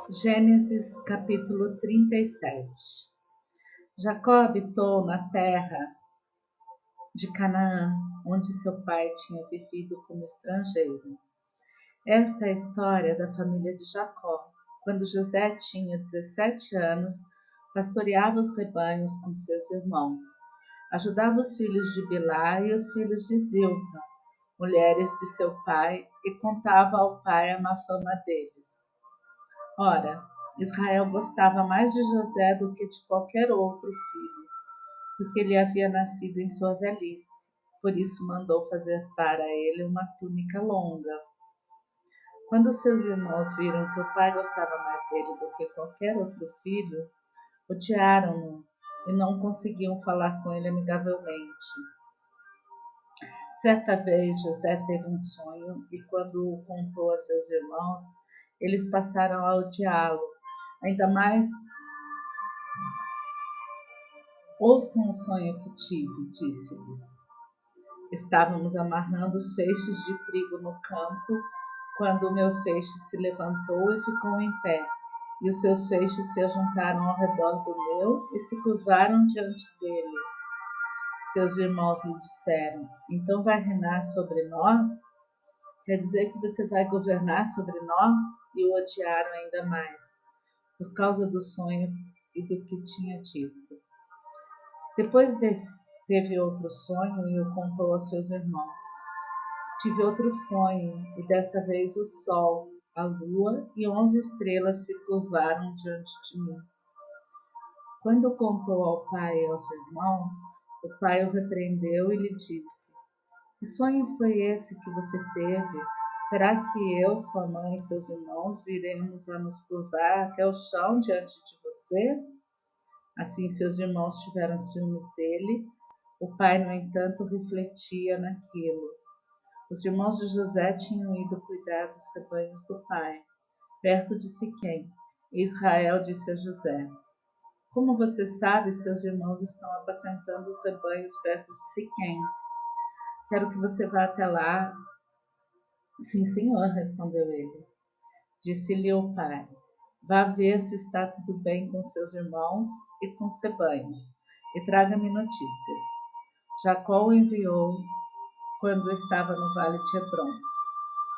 Gênesis capítulo 37. Jacó habitou na terra de Canaã, onde seu pai tinha vivido como estrangeiro. Esta é a história da família de Jacó. Quando José tinha 17 anos, pastoreava os rebanhos com seus irmãos. Ajudava os filhos de Bilá e os filhos de Zilpa, mulheres de seu pai, e contava ao pai a má fama deles. Ora, Israel gostava mais de José do que de qualquer outro filho, porque ele havia nascido em sua velhice. Por isso mandou fazer para ele uma túnica longa. Quando seus irmãos viram que o pai gostava mais dele do que qualquer outro filho, odiaram-no e não conseguiam falar com ele amigavelmente. Certa vez José teve um sonho e quando o contou a seus irmãos, eles passaram a odiá-lo ainda mais. Ouçam o sonho que tive, disse-lhes. Estávamos amarrando os feixes de trigo no campo, quando o meu feixe se levantou e ficou em pé, e os seus feixes se ajuntaram ao redor do meu e se curvaram diante dele. Seus irmãos lhe disseram: então vai reinar sobre nós? Quer dizer que você vai governar sobre nós? E o odiaram ainda mais, por causa do sonho e do que tinha dito. Depois teve outro sonho e o contou aos seus irmãos. Tive outro sonho, e desta vez o sol, a lua e 11 estrelas se curvaram diante de mim. Quando contou ao pai e aos irmãos, o pai o repreendeu e lhe disse: que sonho foi esse que você teve? Será que eu, sua mãe e seus irmãos viremos a nos curvar até o chão diante de você? Assim seus irmãos tiveram ciúmes dele. O pai, no entanto, refletia naquilo. Os irmãos de José tinham ido cuidar dos rebanhos do pai, perto de Siquém. E Israel disse a José: como você sabe, seus irmãos estão apacentando os rebanhos perto de Siquém. Quero que você vá até lá. Sim, senhor, respondeu ele. Disse-lhe o pai: vá ver se está tudo bem com seus irmãos e com os rebanhos, e traga-me notícias. Jacó o enviou quando estava no vale de Hebrom,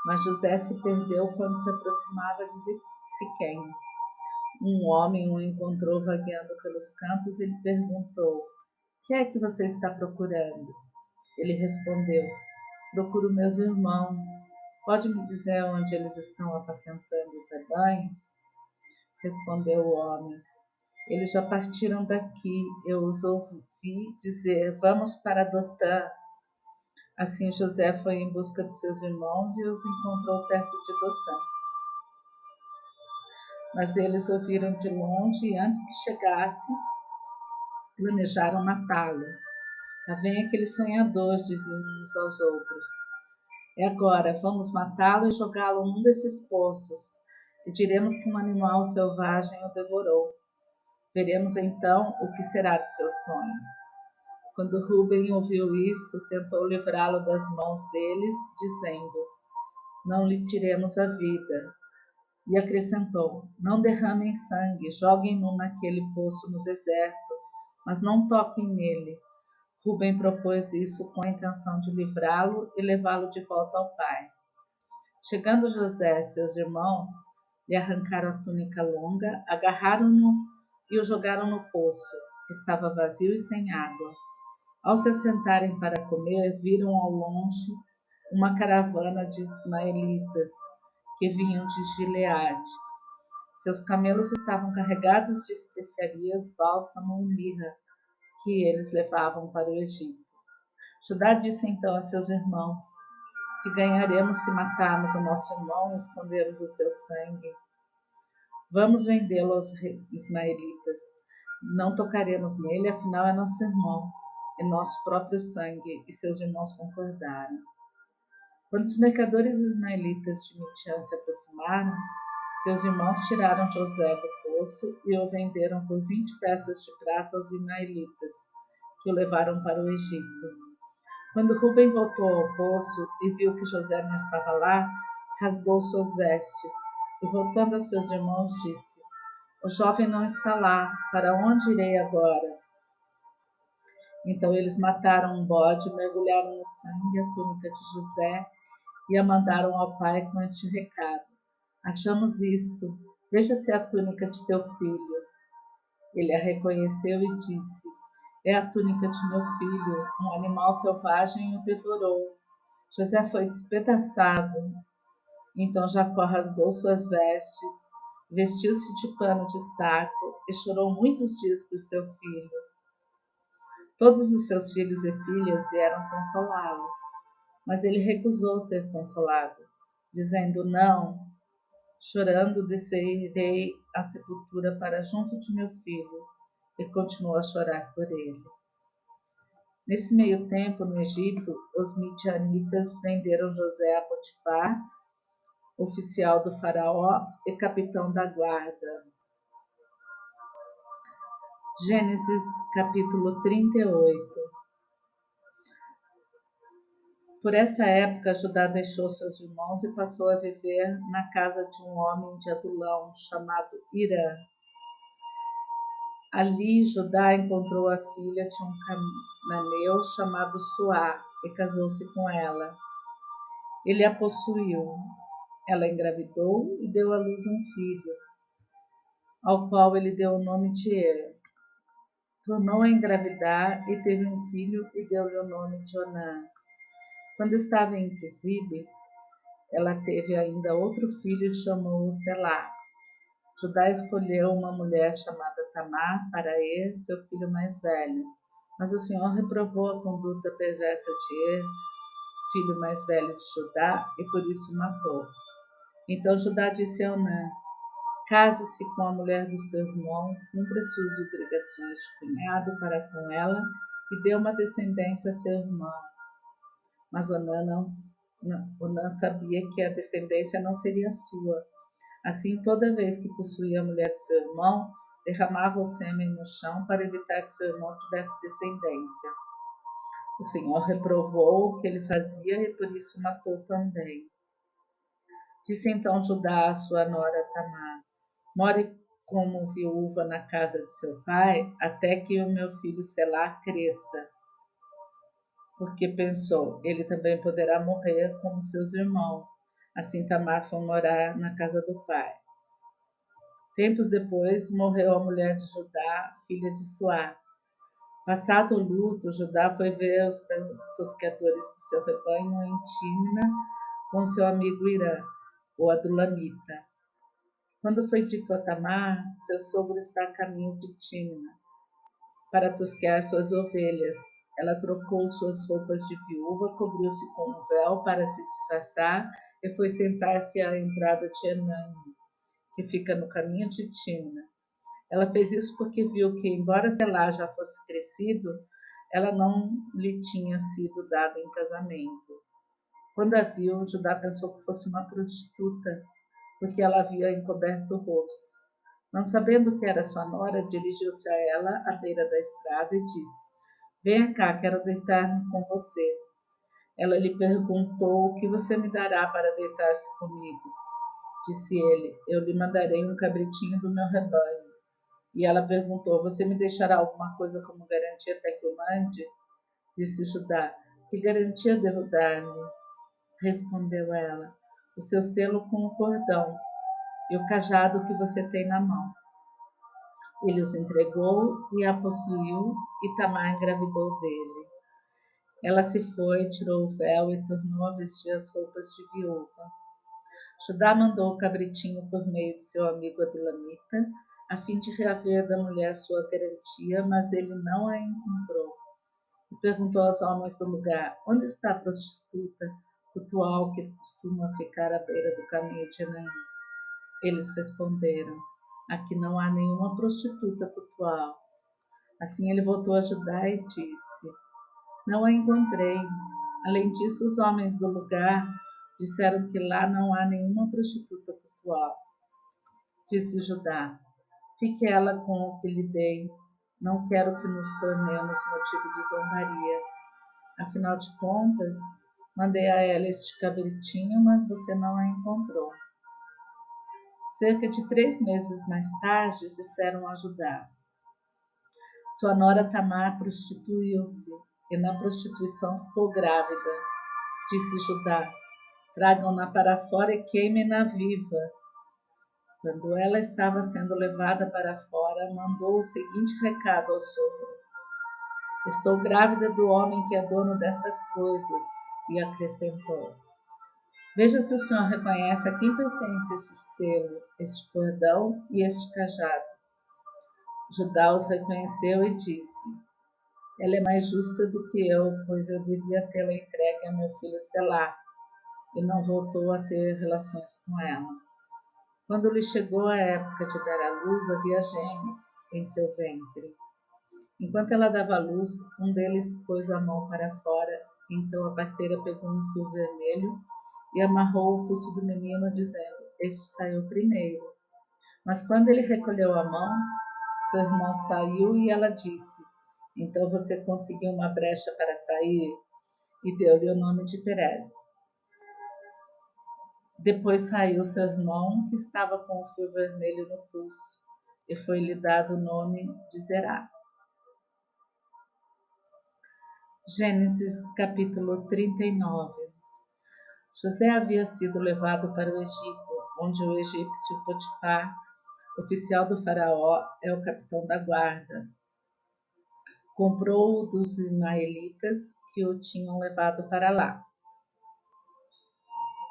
mas José se perdeu quando se aproximava de Siquém. Um homem o encontrou vagueando pelos campos e lhe perguntou: que é que você está procurando? Ele respondeu: procuro meus irmãos. Pode me dizer onde eles estão apacentando os rebanhos? Respondeu o homem: eles já partiram daqui. Eu os ouvi dizer: vamos para Dotã. Assim José foi em busca dos seus irmãos e os encontrou perto de Dotã. Mas eles ouviram de longe e antes que chegasse, planejaram matá-lo. Lá vem aquele sonhador, diziam uns aos outros. É agora, vamos matá-lo e jogá-lo num desses poços, e diremos que um animal selvagem o devorou. Veremos então o que será dos seus sonhos. Quando Rúben ouviu isso, tentou livrá-lo das mãos deles, dizendo: não lhe tiremos a vida. E acrescentou: não derramem sangue, joguem-no naquele poço no deserto, mas não toquem nele. Rúben propôs isso com a intenção de livrá-lo e levá-lo de volta ao pai. Chegando José e seus irmãos, lhe arrancaram a túnica longa, agarraram-no e o jogaram no poço, que estava vazio e sem água. Ao se assentarem para comer, viram ao longe uma caravana de ismaelitas que vinham de Gileade. Seus camelos estavam carregados de especiarias, bálsamo e mirra, que eles levavam para o Egito. Judá disse então a seus irmãos: que ganharemos se matarmos o nosso irmão e escondermos o seu sangue? Vamos vendê-lo aos ismaelitas. Não tocaremos nele, afinal é nosso irmão, é nosso próprio sangue. E seus irmãos concordaram. Quando os mercadores ismaelitas de Midian se aproximaram, seus irmãos tiraram José do poço e o venderam por 20 peças de prata aos ismaelitas, que o levaram para o Egito. Quando Rúben voltou ao poço e viu que José não estava lá, rasgou suas vestes. e voltando a seus irmãos disse: o jovem não está lá, para onde irei agora? Então eles mataram um bode, mergulharam no sangue a túnica de José e a mandaram ao pai com este recado: achamos isto, veja se é a túnica de teu filho. Ele a reconheceu e disse: é a túnica de meu filho, um animal selvagem o devorou. José foi despedaçado. Então Jacó rasgou suas vestes, vestiu-se de pano de saco e chorou muitos dias por seu filho. Todos os seus filhos e filhas vieram consolá-lo, mas ele recusou ser consolado, dizendo: não, chorando descerei à sepultura para junto de meu filho, e continuou a chorar por ele. Nesse meio tempo, no Egito, os midianitas venderam José a Potifar, oficial do faraó e capitão da guarda. Gênesis capítulo 38. Por essa época, Judá deixou seus irmãos e passou a viver na casa de um homem de Adulão, chamado Irã. Ali, Judá encontrou a filha de um cananeu chamado Suá e casou-se com ela. Ele a possuiu. Ela engravidou e deu à luz um filho, ao qual ele deu o nome de Er. Tornou a engravidar e teve um filho e deu-lhe o nome de Onã. Quando estava em Quisibe, ela teve ainda outro filho e chamou-o Selá. Judá escolheu uma mulher chamada Tamar para Er, seu filho mais velho. Mas o Senhor reprovou a conduta perversa de Er, filho mais velho de Judá, e por isso o matou. Então Judá disse a Onã: case-se com a mulher do seu irmão, cumpra suas obrigações de cunhado para com ela e dê uma descendência a seu irmão. Mas Onã sabia que a descendência não seria sua. Assim, toda vez que possuía a mulher de seu irmão, derramava o sêmen no chão para evitar que seu irmão tivesse descendência. O Senhor reprovou o que ele fazia e por isso o matou também. Disse então Judá à sua nora Tamar: more como viúva na casa de seu pai, até que o meu filho Selá cresça. Porque pensou, ele também poderá morrer como seus irmãos. Assim Tamar foi morar na casa do pai. Tempos depois, morreu a mulher de Judá, filha de Suá. Passado o luto, Judá foi ver os tosqueadores do seu rebanho em Tímna com seu amigo Irã, o Adulamita. Quando foi dito a Tamar, seu sogro está a caminho de Tímna para tosquear suas ovelhas. Ela trocou suas roupas de viúva, cobriu-se com um véu para se disfarçar e foi sentar-se à entrada de Enaim, que fica no caminho de Tímna. Ela fez isso porque viu que, embora Selá já fosse crescido, ela não lhe tinha sido dada em casamento. Quando a viu, Judá pensou que fosse uma prostituta, porque ela havia encoberto o rosto. Não sabendo que era sua nora, dirigiu-se a ela à beira da estrada e disse: venha cá, quero deitar-me com você. Ela lhe perguntou: o que você me dará para deitar-se comigo? Disse ele: eu lhe mandarei um cabritinho do meu rebanho. E ela perguntou: você me deixará alguma coisa como garantia até que eu mande? Disse Judá: que garantia devo dar-lhe? Respondeu ela: o seu selo com o cordão e o cajado que você tem na mão. Ele os entregou e a possuiu, e Tamar engravidou dele. Ela se foi, tirou o véu e tornou a vestir as roupas de viúva. Judá mandou o cabritinho por meio de seu amigo Adulamita, a fim de reaver da mulher sua garantia, mas ele não a encontrou. E perguntou aos homens do lugar: onde está a prostituta cultual que costuma ficar à beira do caminho de Enaim? Eles responderam: aqui não há nenhuma prostituta cultual. Assim ele voltou a Judá e disse: não a encontrei. Além disso, os homens do lugar disseram que lá não há nenhuma prostituta cultual. Disse Judá: fique ela com o que lhe dei. Não quero que nos tornemos motivo de zombaria. Afinal de contas, mandei a ela este cabritinho, mas você não a encontrou. Cerca de 3 meses mais tarde, disseram a Judá: sua nora Tamar prostituiu-se, e na prostituição ficou grávida. Disse Judá: tragam-na para fora e queimem-na viva. Quando ela estava sendo levada para fora, mandou o seguinte recado ao sogro: estou grávida do homem que é dono destas coisas. E acrescentou: veja se o senhor reconhece a quem pertence este selo, este cordão e este cajado. Judá os reconheceu e disse: ela é mais justa do que eu, pois eu devia tê-la entregue a meu filho Selá, e não voltou a ter relações com ela. Quando lhe chegou a época de dar à luz, havia gêmeos em seu ventre. Enquanto ela dava à luz, um deles pôs a mão para fora, então a parteira pegou um fio vermelho e amarrou o pulso do menino, dizendo: este saiu primeiro. Mas quando ele recolheu a mão, seu irmão saiu e ela disse: então você conseguiu uma brecha para sair? E deu-lhe o nome de Perez. Depois saiu seu irmão, que estava com o fio vermelho no pulso, e foi-lhe dado o nome de Zerá. Gênesis capítulo 39. José havia sido levado para o Egito, onde o egípcio Potifar, oficial do faraó, é o capitão da guarda. Comprou-o dos ismaelitas que o tinham levado para lá.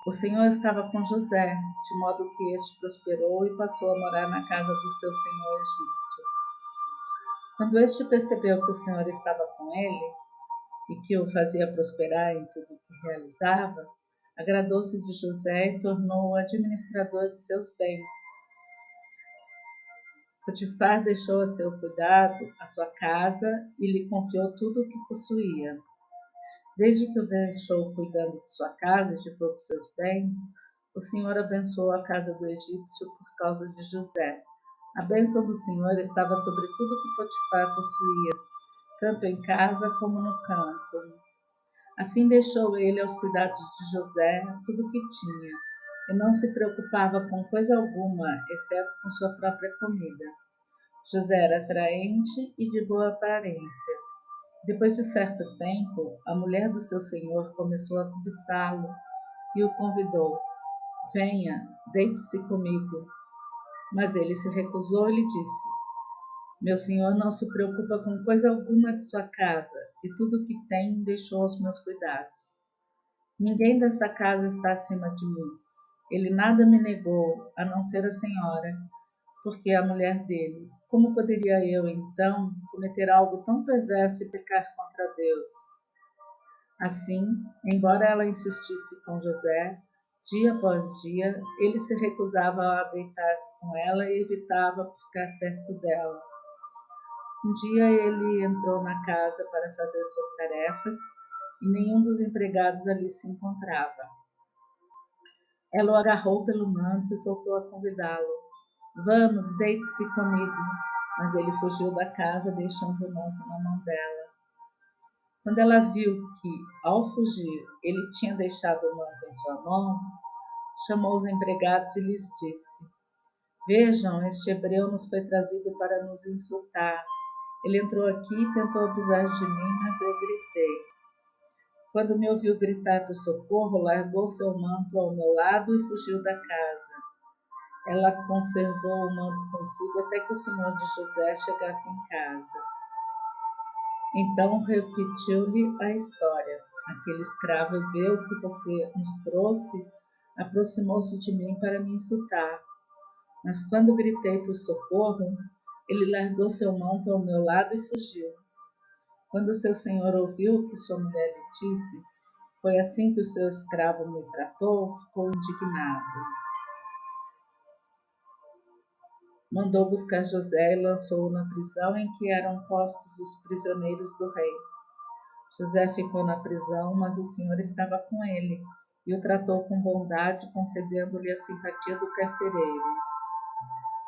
O Senhor estava com José, de modo que este prosperou e passou a morar na casa do seu senhor egípcio. Quando este percebeu que o Senhor estava com ele e que o fazia prosperar em tudo o que realizava, agradou-se de José e tornou-o administrador de seus bens. Potifar deixou a seu cuidado a sua casa e lhe confiou tudo o que possuía. Desde que o deixou cuidando de sua casa e de todos os seus bens, o Senhor abençoou a casa do egípcio por causa de José. A bênção do Senhor estava sobre tudo que Potifar possuía, tanto em casa como no campo. Assim deixou ele aos cuidados de José tudo o que tinha, e não se preocupava com coisa alguma, exceto com sua própria comida. José era atraente e de boa aparência. Depois de certo tempo, a mulher do seu senhor começou a cobiçá-lo e o convidou: venha, deite-se comigo. Mas ele se recusou e lhe disse: meu senhor não se preocupa com coisa alguma de sua casa, e tudo o que tem deixou aos meus cuidados. Ninguém desta casa está acima de mim. Ele nada me negou, a não ser a senhora, porque é a mulher dele. Como poderia eu, então, cometer algo tão perverso e pecar contra Deus? Assim, embora ela insistisse com José, dia após dia, ele se recusava a deitar-se com ela e evitava ficar perto dela. Um dia ele entrou na casa para fazer suas tarefas e nenhum dos empregados ali se encontrava. Ela o agarrou pelo manto e voltou a convidá-lo: vamos, deite-se comigo. Mas ele fugiu da casa, deixando o manto na mão dela. Quando ela viu que, ao fugir, ele tinha deixado o manto em sua mão, chamou os empregados e lhes disse: vejam, este hebreu nos foi trazido para nos insultar. Ele entrou aqui e tentou abusar de mim, mas eu gritei. Quando me ouviu gritar por socorro, largou seu manto ao meu lado e fugiu da casa. Ela conservou o manto consigo até que o senhor de José chegasse em casa. Então repetiu-lhe a história. Aquele escravo hebreu que você nos trouxe aproximou-se de mim para me insultar. Mas quando gritei por socorro, ele largou seu manto ao meu lado e fugiu. Quando seu senhor ouviu o que sua mulher lhe disse, foi assim que o seu escravo me tratou, ficou indignado. Mandou buscar José e lançou-o na prisão em que eram postos os prisioneiros do rei. José ficou na prisão, mas o Senhor estava com ele e o tratou com bondade, concedendo-lhe a simpatia do carcereiro.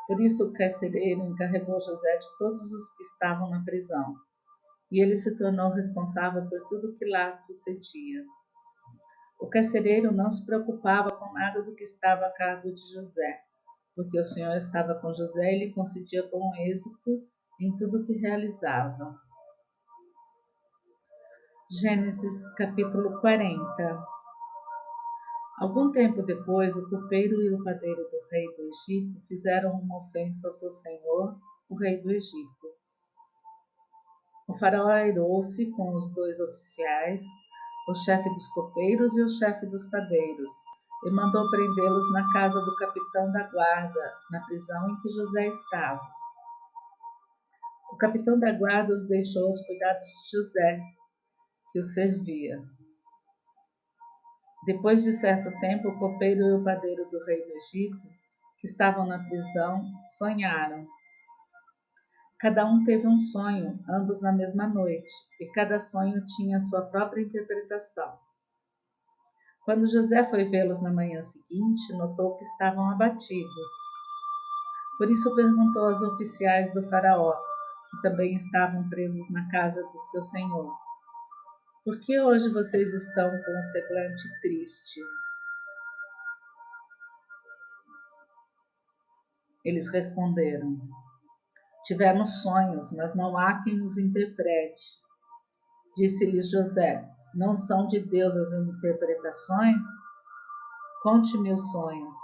Por isso o carcereiro encarregou José de todos os que estavam na prisão, e ele se tornou responsável por tudo o que lá sucedia. O carcereiro não se preocupava com nada do que estava a cargo de José, porque o Senhor estava com José e lhe concedia bom êxito em tudo que realizava. Gênesis capítulo 40. Algum tempo depois, o copeiro e o padeiro do rei do Egito fizeram uma ofensa ao seu senhor, o rei do Egito. O faraó airou-se com os dois oficiais, o chefe dos copeiros e o chefe dos padeiros, e mandou prendê-los na casa do capitão da guarda, na prisão em que José estava. O capitão da guarda os deixou aos cuidados de José, que os servia. Depois de certo tempo, o copeiro e o padeiro do rei do Egito, que estavam na prisão, sonharam. Cada um teve um sonho, ambos na mesma noite, e cada sonho tinha sua própria interpretação. Quando José foi vê-los na manhã seguinte, notou que estavam abatidos. Por isso perguntou aos oficiais do faraó, que também estavam presos na casa do seu senhor: por que hoje vocês estão com um semblante triste? Eles responderam: tivemos sonhos, mas não há quem os interprete. Disse-lhes José: não são de Deus as interpretações? Conte-me os sonhos.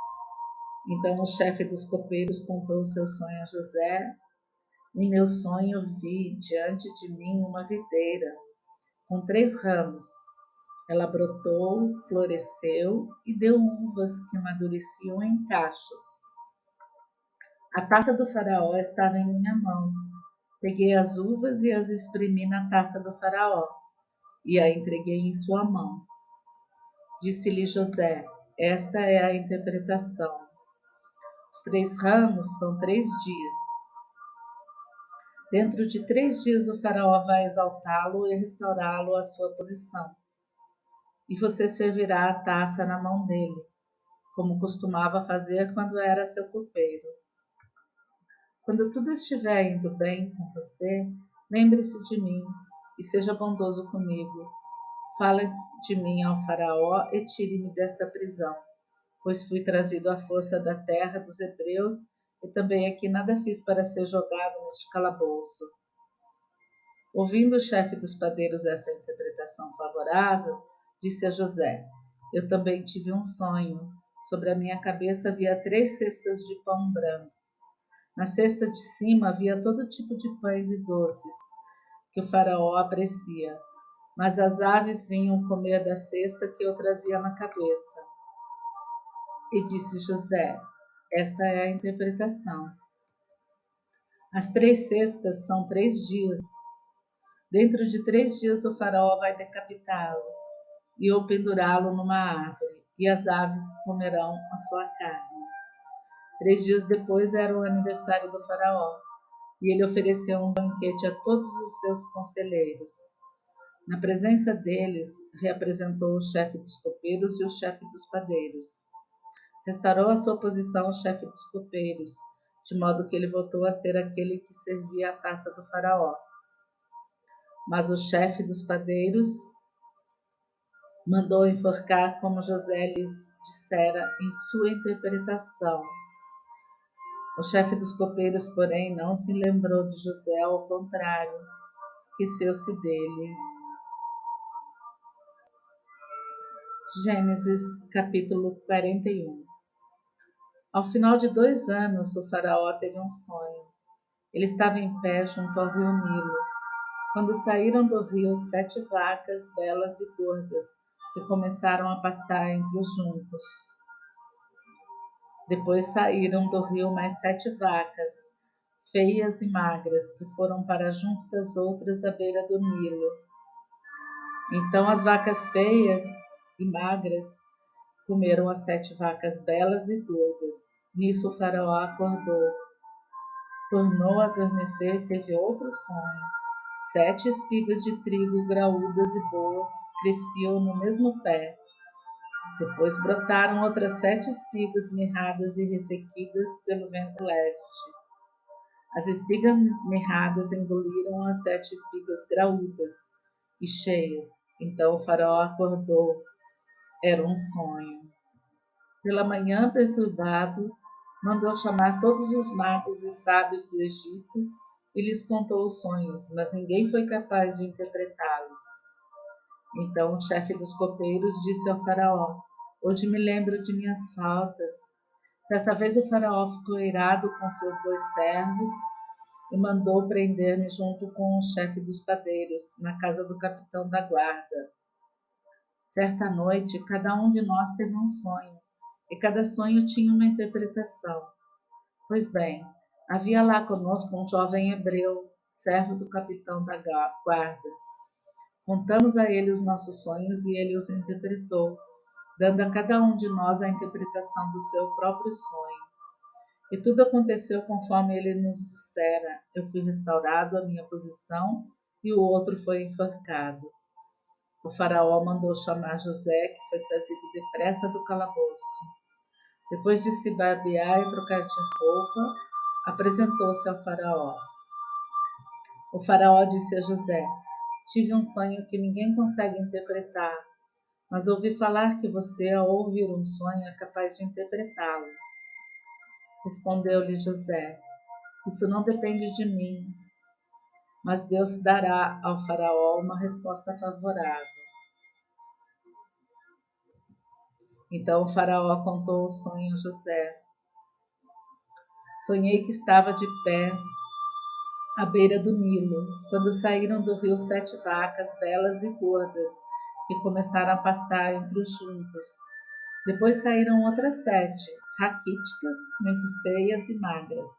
Então o chefe dos copeiros contou o seu sonho a José. Em meu sonho vi diante de mim uma videira com 3 ramos. Ela brotou, floresceu e deu uvas que amadureciam em cachos. A taça do faraó estava em minha mão. Peguei as uvas e as espremi na taça do faraó e a entreguei em sua mão. Disse-lhe José: esta é a interpretação. Os 3 ramos são 3 dias. Dentro de 3 dias o faraó vai exaltá-lo e restaurá-lo à sua posição. E você servirá a taça na mão dele, como costumava fazer quando era seu copeiro. Quando tudo estiver indo bem com você, lembre-se de mim e seja bondoso comigo. Fale de mim ao faraó e tire-me desta prisão, pois fui trazido à força da terra dos hebreus e também aqui nada fiz para ser jogado neste calabouço. Ouvindo o chefe dos padeiros essa interpretação favorável, disse a José: eu também tive um sonho. Sobre a minha cabeça havia 3 cestas de pão branco. Na cesta de cima havia todo tipo de pães e doces, que o faraó aprecia, mas as aves vinham comer da cesta que eu trazia na cabeça. E disse José: esta é a interpretação. As 3 cestas são 3 dias. Dentro de 3 dias o faraó vai decapitá-lo e ou pendurá-lo numa árvore, e as aves comerão a sua carne. 3 dias depois era o aniversário do faraó, e ele ofereceu um banquete a todos os seus conselheiros. Na presença deles, reapresentou o chefe dos copeiros e o chefe dos padeiros. Restaurou a sua posição o chefe dos copeiros, de modo que ele voltou a ser aquele que servia a taça do faraó. Mas o chefe dos padeiros mandou enforcar como José lhes dissera em sua interpretação. O chefe dos copeiros, porém, não se lembrou de José, ao contrário, esqueceu-se dele. Gênesis capítulo 41. Ao final de 2 anos, o faraó teve um sonho. Ele estava em pé junto ao rio Nilo, quando saíram do rio 7 vacas belas e gordas, que começaram a pastar entre os juncos. Depois saíram do rio mais 7 vacas, feias e magras, que foram para junto das outras à beira do Nilo. Então as vacas feias e magras comeram as 7 vacas belas e gordas. Nisso o faraó acordou. Tornou a adormecer e teve outro sonho. 7 espigas de trigo graúdas e boas cresciam no mesmo pé. Depois brotaram outras 7 espigas mirradas e ressequidas pelo vento leste. As espigas mirradas engoliram as 7 espigas graúdas e cheias. Então o faraó acordou. Era um sonho. Pela manhã, perturbado, mandou chamar todos os magos e sábios do Egito e lhes contou os sonhos, mas ninguém foi capaz de interpretá-los. Então o chefe dos copeiros disse ao faraó: hoje me lembro de minhas faltas. Certa vez o faraó ficou irado com seus 2 servos e mandou prender-me junto com o chefe dos padeiros, na casa do capitão da guarda. Certa noite, cada um de nós teve um sonho, e cada sonho tinha uma interpretação. Pois bem, havia lá conosco um jovem hebreu, servo do capitão da guarda. Contamos a ele os nossos sonhos e ele os interpretou, dando a cada um de nós a interpretação do seu próprio sonho. E tudo aconteceu conforme ele nos dissera. Eu fui restaurado à minha posição e o outro foi enforcado. O faraó mandou chamar José, que foi trazido depressa do calabouço. Depois de se barbear e trocar de roupa, apresentou-se ao faraó. O faraó disse a José: tive um sonho que ninguém consegue interpretar, mas ouvi falar que você, ao ouvir um sonho, é capaz de interpretá-lo. Respondeu-lhe José: isso não depende de mim, mas Deus dará ao faraó uma resposta favorável. Então o faraó contou o sonho a José. Sonhei que estava de pé à beira do Nilo, quando saíram do rio 7 vacas belas e gordas, que começaram a pastar entre os juncos. Depois saíram outras 7, raquíticas, muito feias e magras.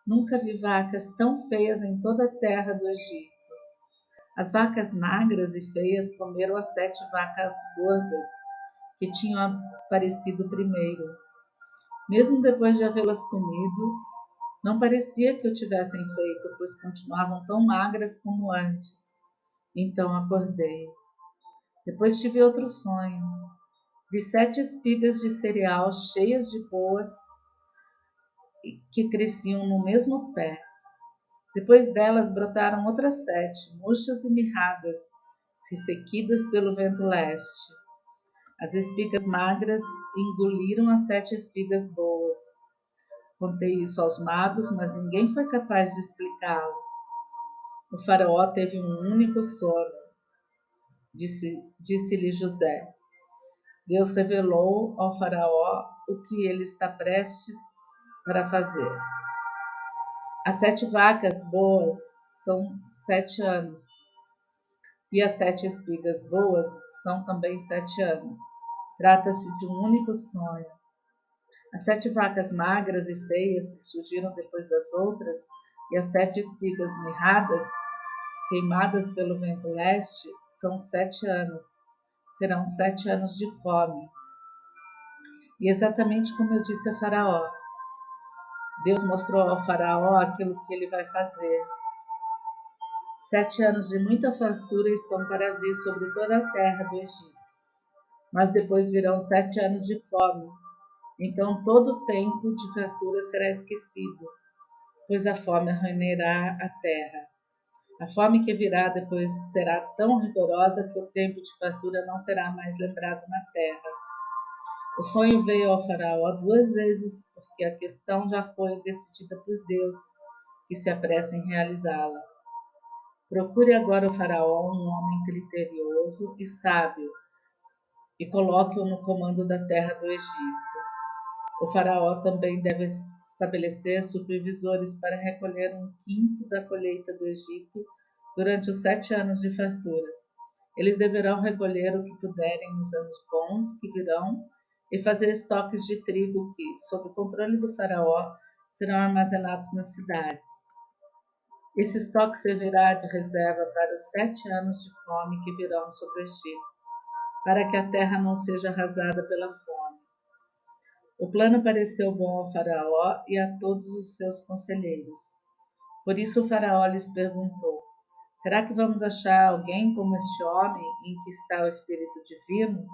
Nunca vi vacas tão feias em toda a terra do Egito. As vacas magras e feias comeram as 7 vacas gordas que tinham aparecido primeiro. Mesmo depois de havê-las comido, não parecia que o tivessem feito, pois continuavam tão magras como antes. Então acordei. Depois tive outro sonho. Vi 7 espigas de cereal cheias de boas que cresciam no mesmo pé. Depois delas brotaram outras 7, murchas e mirradas, ressequidas pelo vento leste. As espigas magras engoliram as 7 espigas boas. Contei isso aos magos, mas ninguém foi capaz de explicá-lo. O faraó teve um único sono, disse-lhe José. Deus revelou ao faraó o que ele está prestes para fazer. As 7 vacas boas são 7 anos, e as 7 espigas boas são também 7 anos. Trata-se de um único sonho. As 7 vacas magras e feias que surgiram depois das outras, e as 7 espigas mirradas, queimadas pelo vento leste, são 7 anos. Serão 7 anos de fome. E exatamente como eu disse a Faraó, Deus mostrou ao Faraó aquilo que ele vai fazer. 7 anos de muita fartura estão para vir sobre toda a terra do Egito. Mas depois virão 7 anos de fome. Então todo o tempo de fartura será esquecido, pois a fome arruinará a terra. A fome que virá depois será tão rigorosa que o tempo de fartura não será mais lembrado na terra. O sonho veio ao faraó 2 vezes, porque a questão já foi decidida por Deus, que se apressa em realizá-la. Procure agora o faraó um homem criterioso e sábio, e coloque-o no comando da terra do Egito. O faraó também deve estabelecer supervisores para recolher 1/5 da colheita do Egito durante os 7 anos de fartura. Eles deverão recolher o que puderem nos anos bons que virão e fazer estoques de trigo que, sob o controle do faraó, serão armazenados nas cidades. Esse estoque servirá de reserva para os 7 anos de fome que virão sobre o Egito, para que a terra não seja arrasada pela fome. O plano pareceu bom ao faraó e a todos os seus conselheiros. Por isso o faraó lhes perguntou: será que vamos achar alguém como este homem em que está o Espírito Divino?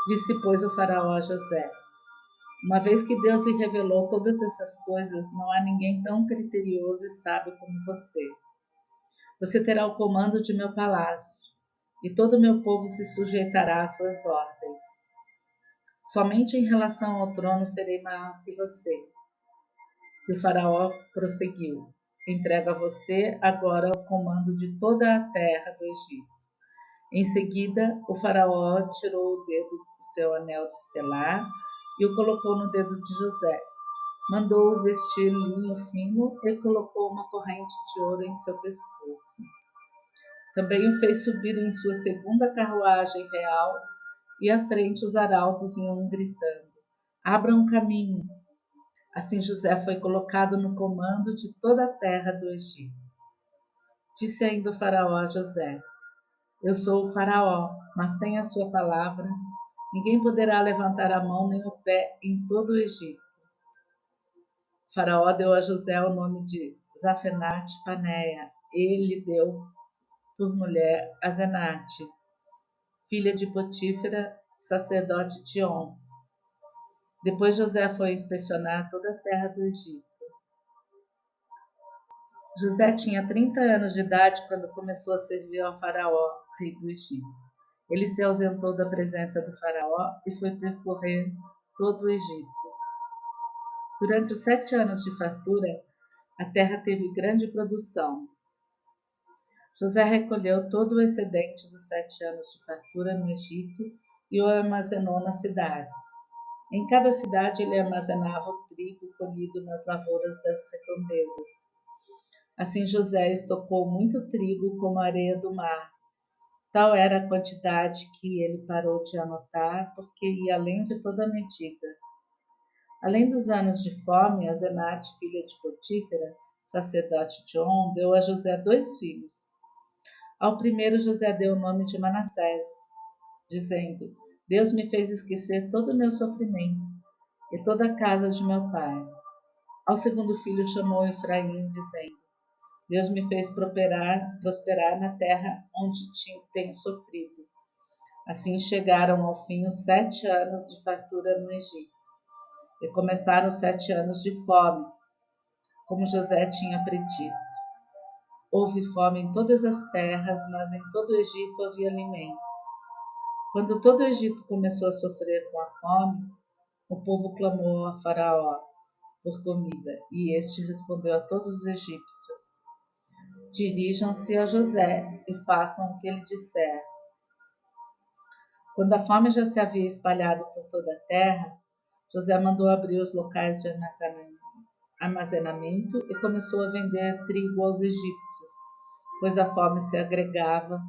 Disse, pois, o faraó a José: uma vez que Deus lhe revelou todas essas coisas, não há ninguém tão criterioso e sábio como você. Você terá o comando de meu palácio, e todo o meu povo se sujeitará às suas ordens. Somente em relação ao trono serei maior que você. E o faraó prosseguiu: entrego a você agora o comando de toda a terra do Egito. Em seguida, o faraó tirou o dedo do seu anel de selar e o colocou no dedo de José. Mandou-o vestir linho fino e colocou uma corrente de ouro em seu pescoço. Também o fez subir em sua segunda carruagem real e à frente os arautos iam gritando: abram caminho. Assim José foi colocado no comando de toda a terra do Egito. Disse ainda o faraó a José: eu sou o faraó, mas sem a sua palavra, ninguém poderá levantar a mão nem o pé em todo o Egito. O faraó deu a José o nome de Zafenate-Paneia. Ele lhe deu por mulher Asenate, filha de Potífera, sacerdote de On. Depois José foi inspecionar toda a terra do Egito. José tinha 30 anos de idade quando começou a servir ao faraó, rei do Egito. Ele se ausentou da presença do faraó e foi percorrer todo o Egito. Durante os 7 anos de fartura, a terra teve grande produção. José recolheu todo o excedente dos 7 anos de fartura no Egito e o armazenou nas cidades. Em cada cidade ele armazenava o trigo colhido nas lavouras das redondezas. Assim José estocou muito trigo como a areia do mar. Tal era a quantidade que ele parou de anotar, porque ia além de toda medida. Além dos anos de fome, Asenate, filha de Potífera, sacerdote de On, deu a José 2 filhos. Ao primeiro José deu o nome de Manassés, dizendo: Deus me fez esquecer todo o meu sofrimento e toda a casa de meu pai. Ao segundo filho chamou Efraim, dizendo: Deus me fez prosperar na terra onde tenho sofrido. Assim chegaram ao fim os 7 anos de fartura no Egito, e começaram os 7 anos de fome, como José tinha predito. Houve fome em todas as terras, mas em todo o Egito havia alimento. Quando todo o Egito começou a sofrer com a fome, o povo clamou a Faraó por comida, e este respondeu a todos os egípcios: dirijam-se a José e façam o que ele disser. Quando a fome já se havia espalhado por toda a terra, José mandou abrir os locais de armazenamento e começou a vender trigo aos egípcios, pois a fome se agregava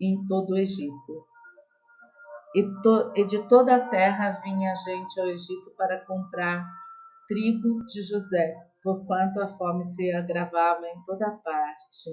em todo o Egito. E de toda a terra vinha gente ao Egito para comprar trigo de José, porquanto a fome se agravava em toda parte.